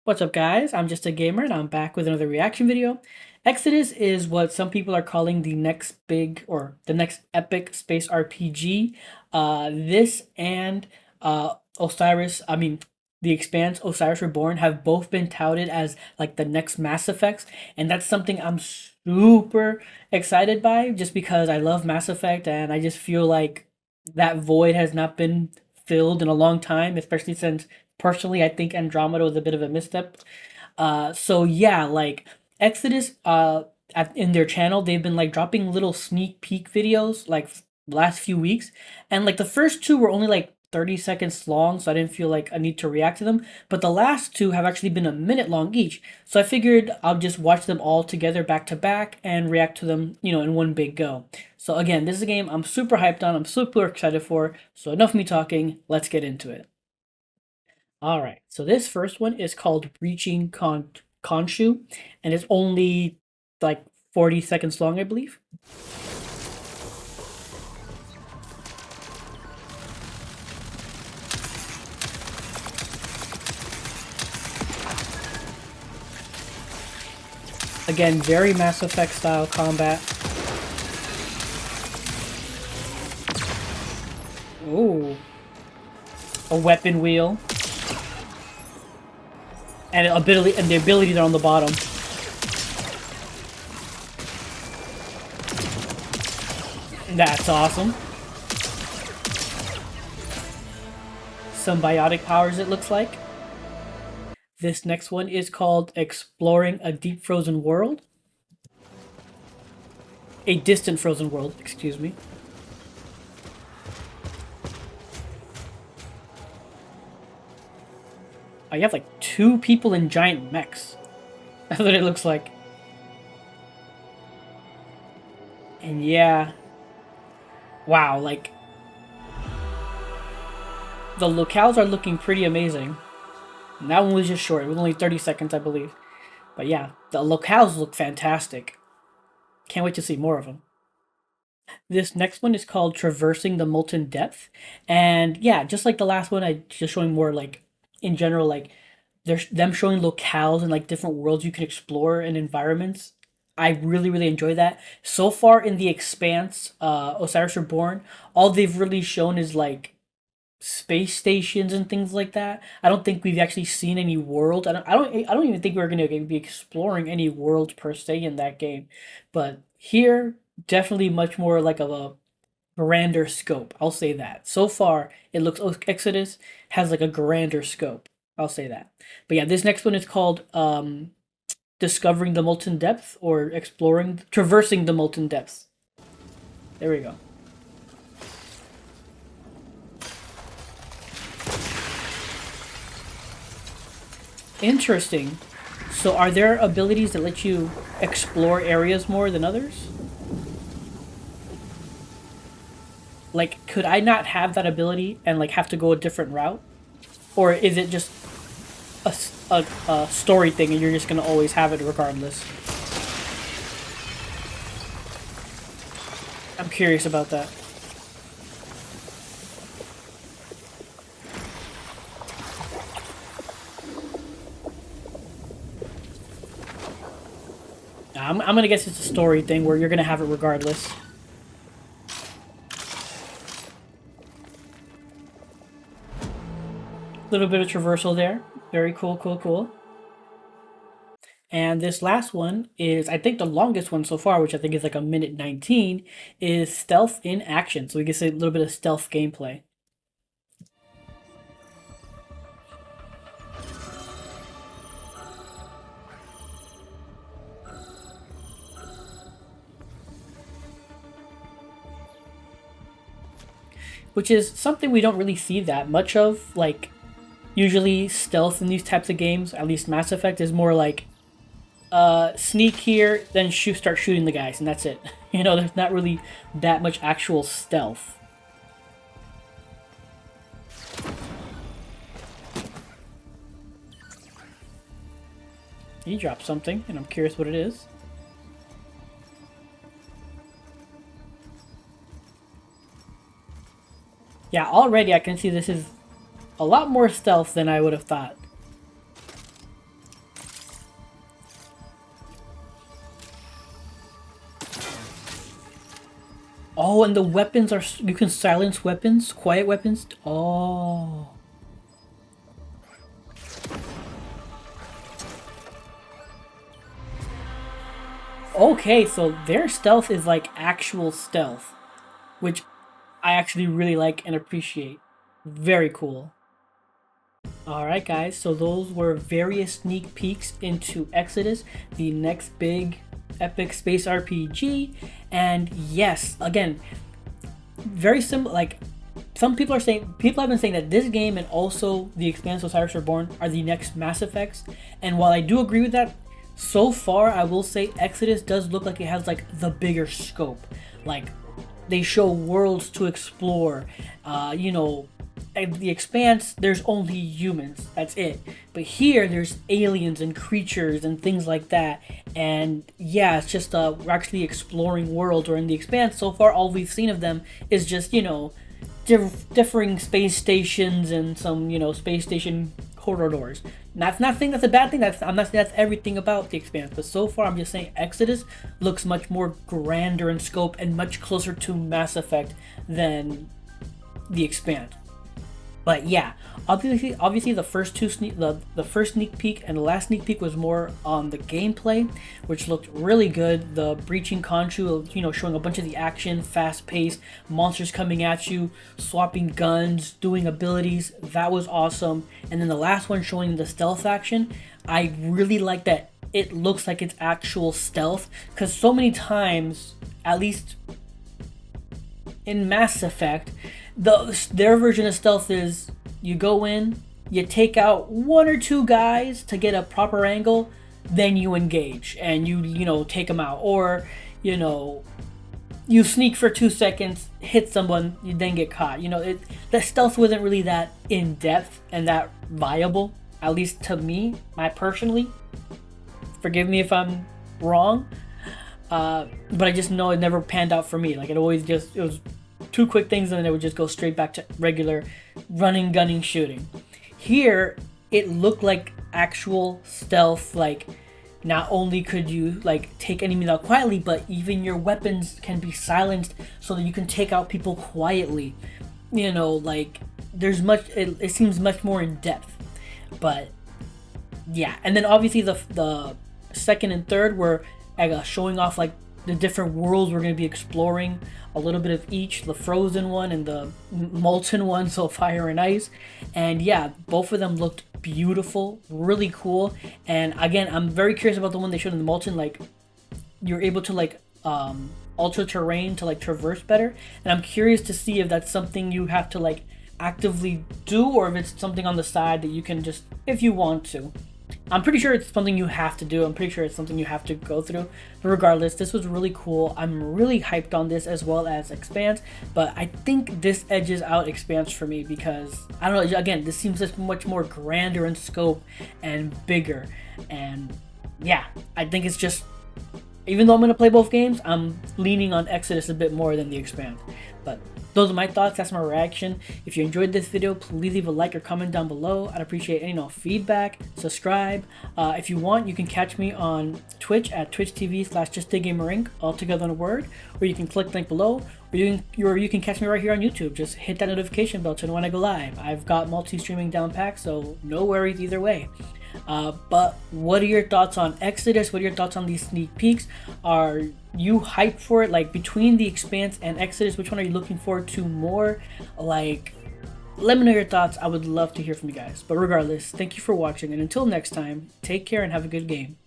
What's up, guys? I'm just a gamer and I'm back with another reaction video. Exodus is what some people are calling the next big or the next epic space RPG. This and The Expanse, Osiris Reborn have both been touted as like the next Mass Effects, and that's something I'm super excited by just because I love Mass Effect and I just feel like that void has not been filled in a long time, especially since personally I think Andromeda was a bit of a misstep. So yeah, like Exodus, in their channel, they've been like dropping little sneak peek videos like last few weeks, and like the first two were only like 30 seconds long, so I didn't feel like I need to react to them. But the last two have actually been a minute long each, so I figured I'll just watch them all together back to back and react to them, in one big go. So again, this is a game I'm super hyped on, I'm super excited for. So enough of me talking, let's get into it. All right, so this first one is called Breaching Khonshu, and it's only like 40 seconds long, I believe. Again, very Mass Effect style combat. Ooh, a weapon wheel, and the abilities are on the bottom. That's awesome. Symbiotic powers, it looks like. This next one is called Exploring a Deep Frozen World. A distant frozen world, excuse me. Oh, you have like two people in giant mechs. That's what it looks like. And yeah, wow, like the locales are looking pretty amazing. And that one was just short. It was only 30 seconds, I believe. But yeah, the locales look fantastic. Can't wait to see more of them. This next one is called Traversing the Molten Depth. And yeah, just like the last one, I just showing more like in general, like there's them showing locales and like different worlds you can explore and environments. I really, really enjoy that. So far in the Expanse, Osiris Reborn, all they've really shown is like space stations and things like that. I don't think we've actually seen any world. I don't even think we're going to be exploring any worlds per se in that game. But here, definitely much more like of a grander scope. I'll say that. So far, it looks Exodus has like a grander scope. I'll say that. But yeah, this next one is called Discovering the Molten Depth or Traversing the Molten Depths. There we go. Interesting. So are there abilities that let you explore areas more than others? Like, could I not have that ability and like have to go a different route? Or is it just a story thing and you're just gonna always have it regardless? I'm curious about that. I'm gonna guess it's a story thing where you're gonna have it regardless. Little bit of traversal there. Very cool, cool, cool. And this last one is, I think, the longest one so far, which I think is like a minute 19, is Stealth in Action. So we can see a little bit of stealth gameplay. Which is something we don't really see that much of. Like, usually stealth in these types of games, at least Mass Effect, is more like sneak here, then start shooting the guys, and that's it. There's not really that much actual stealth. He dropped something, and I'm curious what it is. Yeah, already I can see this is a lot more stealth than I would have thought. Oh, and the weapons are, you can silence weapons, quiet weapons. Oh. Okay, so their stealth is like actual stealth, which I actually really like and appreciate. Very cool. Alright guys, so those were various sneak peeks into Exodus, the next big epic space RPG. And yes, again, very simple. Like, some people are saying, people have been saying that this game and also The Expanse: Osiris Reborn are the next Mass Effects. And while I do agree with that, so far I will say Exodus does look like it has like the bigger scope. Like, they show worlds to explore. You know, at The Expanse, there's only humans. That's it. But here, there's aliens and creatures and things like that. And yeah, it's just we're actually exploring worlds. Or in The Expanse, so far, all we've seen of them is just, you know, differing space stations and some, you know, space station corridors. That's not saying that's a bad thing. I'm not saying that's everything about The Expanse, but so far I'm just saying Exodus looks much more grander in scope and much closer to Mass Effect than The Expanse. But yeah, obviously the first the first sneak peek and the last sneak peek was more on the gameplay, which looked really good. The breaching Khonshu, you know, showing a bunch of the action, fast paced, monsters coming at you, swapping guns, doing abilities. That was awesome. And then the last one showing the stealth action. I really like that it looks like it's actual stealth, because so many times, at least in Mass Effect, their version of stealth is you go in, you take out one or two guys to get a proper angle, then you engage and you know, take them out, or you know, you sneak for 2 seconds, hit someone, you then get caught. You know, the stealth wasn't really that in depth and that viable, at least to me, I personally. Forgive me if I'm wrong, but I just know it never panned out for me. Like, it was two quick things and then it would just go straight back to regular running, gunning, shooting. Here, it looked like actual stealth. Like, not only could you like take enemies out quietly, but even your weapons can be silenced so that you can take out people quietly. You know, like, there's much, it seems much more in depth. But yeah, and then obviously the second and third were showing off like the different worlds we're going to be exploring, a little bit of each, the frozen one and the molten one, so fire and ice. And yeah, both of them looked beautiful, really cool. And again, I'm very curious about the one they showed in the molten. Like, you're able to like alter terrain to like traverse better, and I'm curious to see if that's something you have to like actively do, or if it's something on the side that you can just, if you want to. I'm pretty sure it's something you have to do. I'm pretty sure it's something you have to go through. But regardless, this was really cool. I'm really hyped on this, as well as Expanse. But I think this edges out Expanse for me because, I don't know, again, this seems just much more grander in scope and bigger. And yeah, I think it's just, even though I'm going to play both games, I'm leaning on Exodus a bit more than the Expanse. But those are my thoughts. That's my reaction. If you enjoyed this video, please leave a like or comment down below. I'd appreciate any feedback. Subscribe. If you want, you can catch me on Twitch at twitch.tv/JustAGamerInc, all together in a word. Or you can click the link below. Or you can catch me right here on YouTube. Just hit that notification bell to know when I go live. I've got multi-streaming down packed, so no worries either way. But what are your thoughts on Exodus? What are your thoughts on these sneak peeks? Are you hyped for it? Like, between the Expanse and Exodus, which one are you looking forward to more? Like, let me know your thoughts. I would love to hear from you guys. But regardless, thank you for watching, and until next time, take care and have a good game.